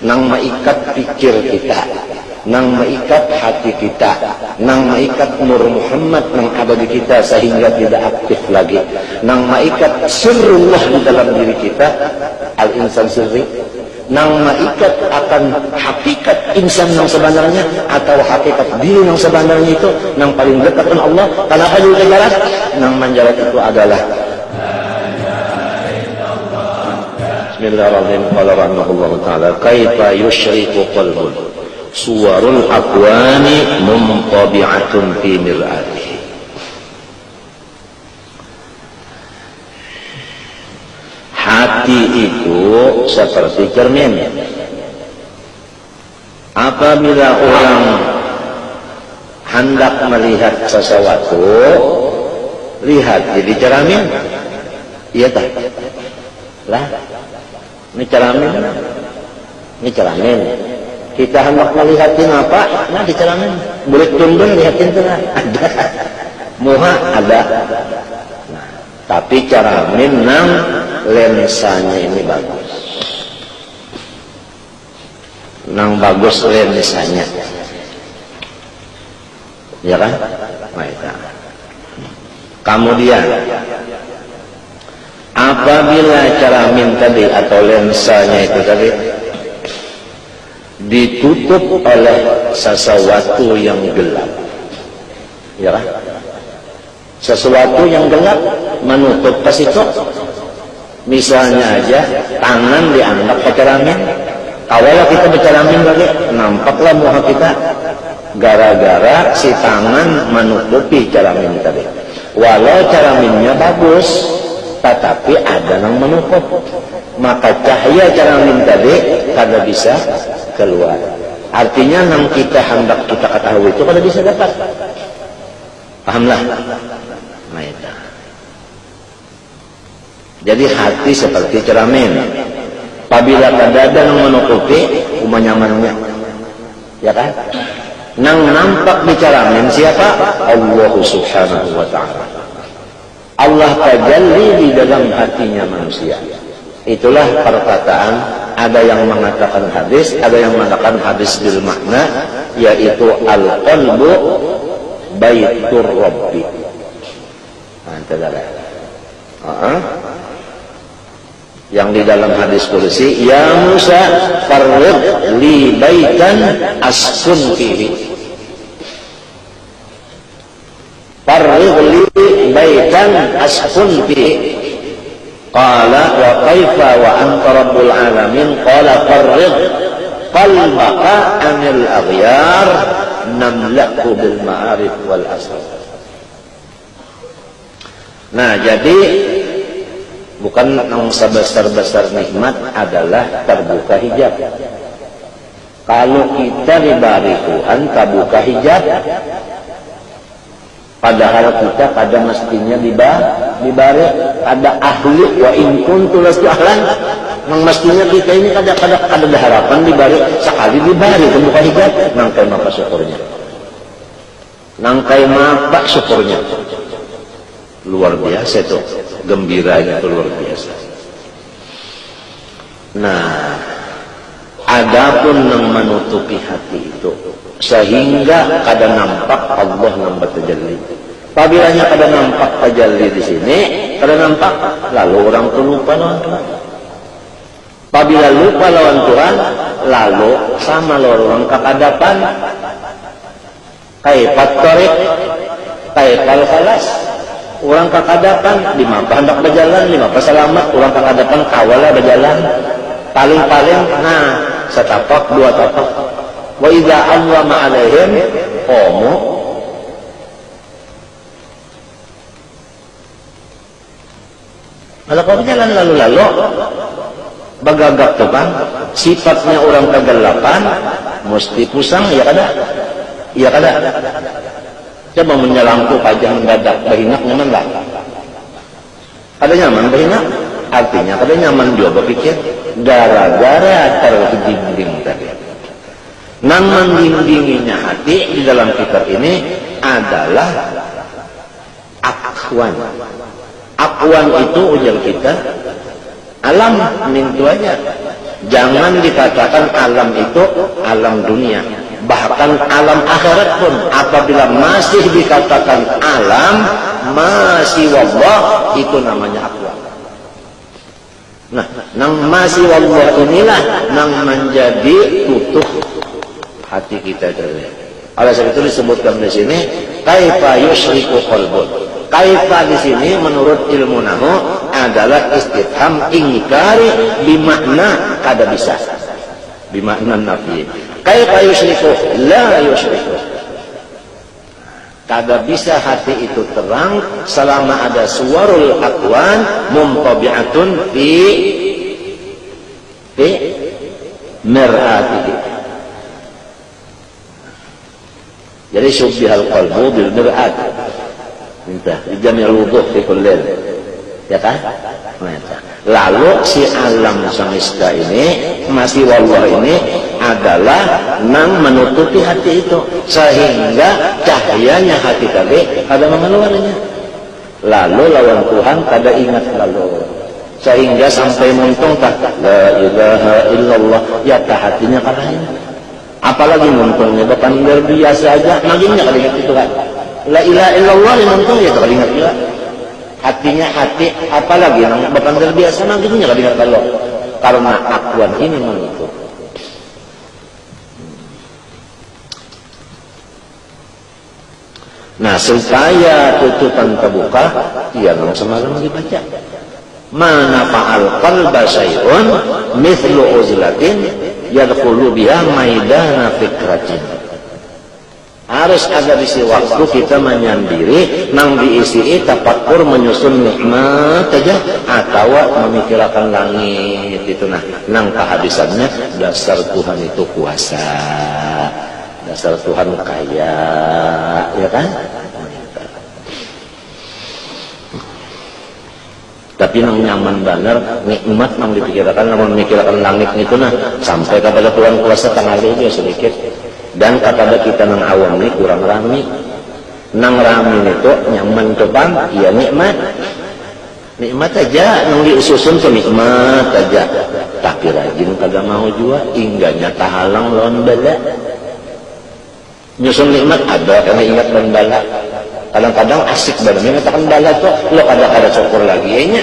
nang maikat pikir kita, nang maikat hati kita, nang maikat nur Muhammad nang ada di kita sehingga tidak aktif lagi, nang maikat sirrullah di dalam diri kita, al-insan sirri, nang maikat akan hakikat insan yang sebenarnya atau hakikat diri yang sebenarnya itu nang paling dekat dengan Allah. Kenapa juga jalan? Nang menjalan itu adalah Bismillahirrahmanirrahim. Qala rahimahullahu ta'ala kaifa yushriku qalbun suwarul aqwani muntabi'atun fi mir'atihi. Hati itu seperti cermin. Apabila orang hendak melihat sesuatu, lihat jadi cermin. Iya tak? Lah, ini cermin. Ini cermin. Kita hendak melihatin apa? Nah, di cermin. Boleh tunduk lihatin tuh lah. Ada. Muha ada. Nah, tapi cermin nang lensanya ini bagus. Nang bagus lensanya. Ya kan? Baik. Kemudian apabila cermin tadi atau lensanya itu tadi ditutup oleh sesuatu yang gelap, ya kan? Sesuatu yang gelap menutup ke situ. Misalnya aja tangan dianggap ke cermin. Kalau kita bercermin lagi, nampaklah muka kita gara-gara si tangan menutupi cermin tadi. Walau cerminnya bagus, tetapi ada yang menutup, maka cahaya cermin tadi kada bisa keluar. Artinya yang kita hendak kita ketahui itu kada bisa dapat. Pahamlah? Nah, itu. Jadi hati seperti cermin. Apabila kada ada yang menutupi, nyamannya, ya kan? Nang nampak di cermin siapa? Allah Subhanahu wa ta'ala. Allah tajalli di dalam hatinya manusia. Itulah perkataan, ada yang mengatakan hadis, ada yang mengatakan hadis bil makna, yaitu al-qalbu baitur rabbi. Nah, itu adalah yang di dalam hadis kursi, ya Musa farrid li baitan askun fihi. Farrid li baitan askun fihi. Qala wa kaifa wa anta rabbul alamin. Qala farrid qalbaka anil aghyar namla'ku bil ma'arif wal asrar. Nah, jadi bukan yang sebesar-besar nikmat adalah terbuka hijab. Kalau kita diberi Tuhan terbuka hijab, padahal kita pada mestinya diberi ada ahli wa in kuntu lastu ahlan. Mestinya kita ini ada harapan diberi, sekali diberi terbuka hijab, nangkai mapa syukurnya. Nangkai mapa syukurnya. Luar biasa itu, gembiranya itu luar biasa. Nah, adapun yang menutupi hati itu sehingga kada nampak Allah yang bertajalli. Apabila kada nampak tajalli di sini, kada nampak, lalu orang itu lupa lawan Tuhan. Apabila lupa lawan Tuhan, lalu sama orang kekadapan, kaifat tarik, kaifal khalas. Orang kekadapan, di mana hendak berjalan, di mana selamat, orang kekadapan kawalah berjalan. Paling-paling, nah, setapak, dua tapak. Wa idza anwama alaihim qamu. Kalau kau berjalan lalu-lalu, bagagak tuh kan, sifatnya orang kegelapan, mesti pusang, ya kada? Ya kada? Coba menyelangku pajang mendadak, bahinak nyaman lah. Ada nyaman bahinak? Artinya kada nyaman juga berpikir, gara-gara terhiding tadi. Nang mendindinginya hati di dalam kitab ini adalah akwan. Akwan itu ujar kita, alam mintu aja. Jangan dikatakan alam itu alam dunia, bahkan alam akhirat pun apabila masih dikatakan alam masih wallah, itu namanya akwan. Nah, nang masih wallah inilah nang menjadi tutup hati kita dulu. Oleh sebab itu disebutkan di sini kaifa yusyriku qalbun. Kaifa di sini menurut ilmu nahu adalah istifham ingkari bimakna kada bisa, bimakna nafi. Kaifa yusyriku la yusyriku. Kada bisa hati itu terang selama ada suwarul akwan mumtabi'atun fi mir'atihi. Jadi syubbihal qalbu bil mir'at. Minta dijamil wuduh fi kullil. Ya kan? Lalu si alam semesta ini masih wallah ini adalah nang menutupi hati itu sehingga cahayanya hati tadi ada mengeluarnya. Lalu lawan Tuhan kada ingat lalu sehingga sampai muntung tak la ilaha illallah ya tak hatinya kada ingat. Apalagi muntungnya depan biasa aja naginya kada ingat itu kan. La ilaha illallah muntung ya kada ingat juga. Hatinya hati apalagi nang depan biasa naginya kada ingat kalau karena akuan ini menutup. Nah, supaya tutupan terbuka, ya nang semalam dibaca. Mana fa'al qalba syai'un mithlu uzlatin yadkhulu biha maidana fikratin. Harus ada di waktu kita menyendiri nang diisi tafakkur menyusun nikmat aja atau memikirkan langit itu nang kehabisannya dasar Tuhan itu kuasa. Dasar Tuhan kaya, ya kan? Tapi nang nyaman benar, nikmat nang dipikirkan, nang memikirkan langit itu sampai kepada Tuhan kuasa tangali dia sedikit. Dan kepada kita nang awam ini kurang rami. Nang rami itu nyaman depan, ya nikmat. Nikmat aja, nang diususun tuh nikmat aja. Tapi rajin kagak mau juga, ingganya tahalang lawan bala. Nyusun nikmat ada karena ingat dan bala. Kadang-kadang asik banget mengatakan bala tuh lo kada syukur lagi ya nya.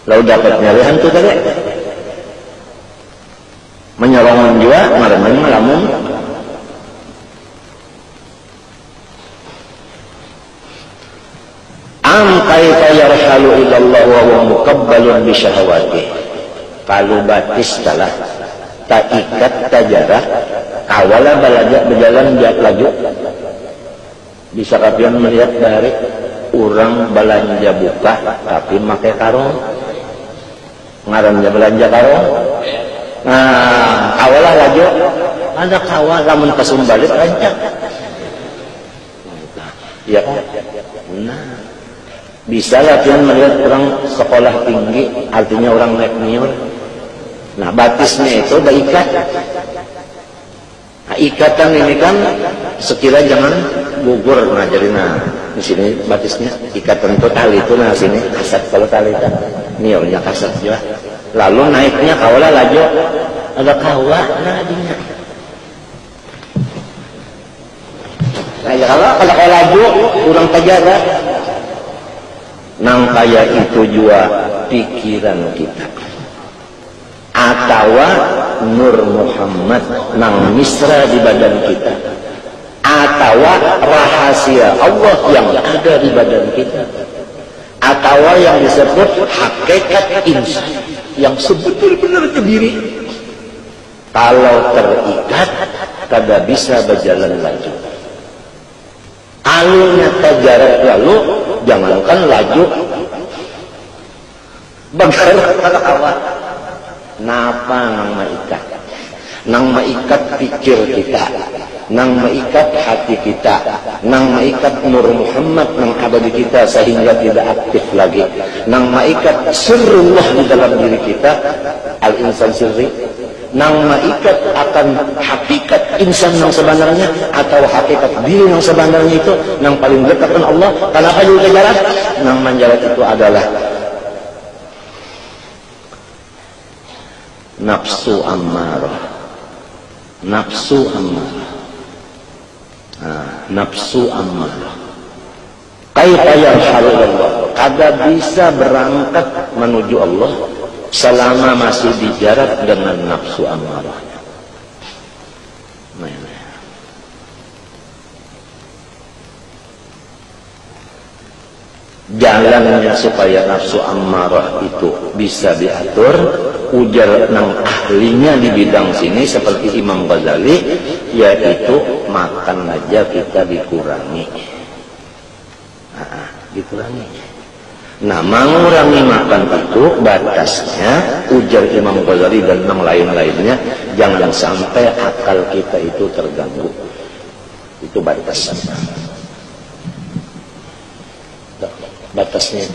Lo dapat nyarihan tuh tadi. Menyorongan juga marah-marah ngelamun. Am kaifa yarhalu ilallah wa huwa muqabbalun bi syahawati. Kalau batis salah tak ikat tak jarak kawalah belajar berjalan dia laju bisa kapian melihat dari orang belanja buka tapi pakai karung ngarannya belanja karung. Nah kawalah laju ada kawal lamun kasum balik rancak ya kan. Nah bisa latihan melihat orang sekolah tinggi artinya orang naik niur. Nah batisnya itu udah ikat. Nah, ikatan ini kan sekira jangan gugur ngajarin. Nah di sini batisnya ikatan itu tali itu nah sini kasat kalau tali kan niurnya kasat juga. Lalu naiknya kawalah laju ada kawa nah adinya. Nah ya kalau laju kurang terjaga. Nang kaya itu juga pikiran kita. Atau Nur Muhammad nang misra di badan kita atau rahasia Allah yang ada di badan kita atau yang disebut hakikat insan yang sebetul-betul diri kalau terikat kada bisa berjalan laju. Alurnya terjarak lalu jangankan laju bergerak kada awal. Napa nang maikat? Nang maikat pikir kita, nang maikat hati kita, nang maikat Nur Muhammad nang ada di kita sehingga tidak aktif lagi. Nang maikat sirrullah di dalam diri kita, al-insan sirri. Nang maikat akan hakikat insan yang sebenarnya atau hakikat diri yang sebenarnya itu nang paling dekat dengan Allah. Kenapa juga jarak? Nang menjalat itu adalah nafsu ammarah. Nafsu ammarah. Nafsu ammarah. Kaifa yarhalullah, kagak bisa berangkat menuju Allah selama masih dijarat dengan nafsu ammarahnya. Jalannya supaya nafsu ammarah itu bisa diatur, ujar nang ahlinya di bidang sini seperti Imam Ghazali, yaitu makan aja kita dikurangi. Dikurangi. Nah, mengurangi makan itu batasnya, ujar Imam Ghazali dan yang lain-lainnya, jangan sampai akal kita itu terganggu. Itu batasnya. Batasnya.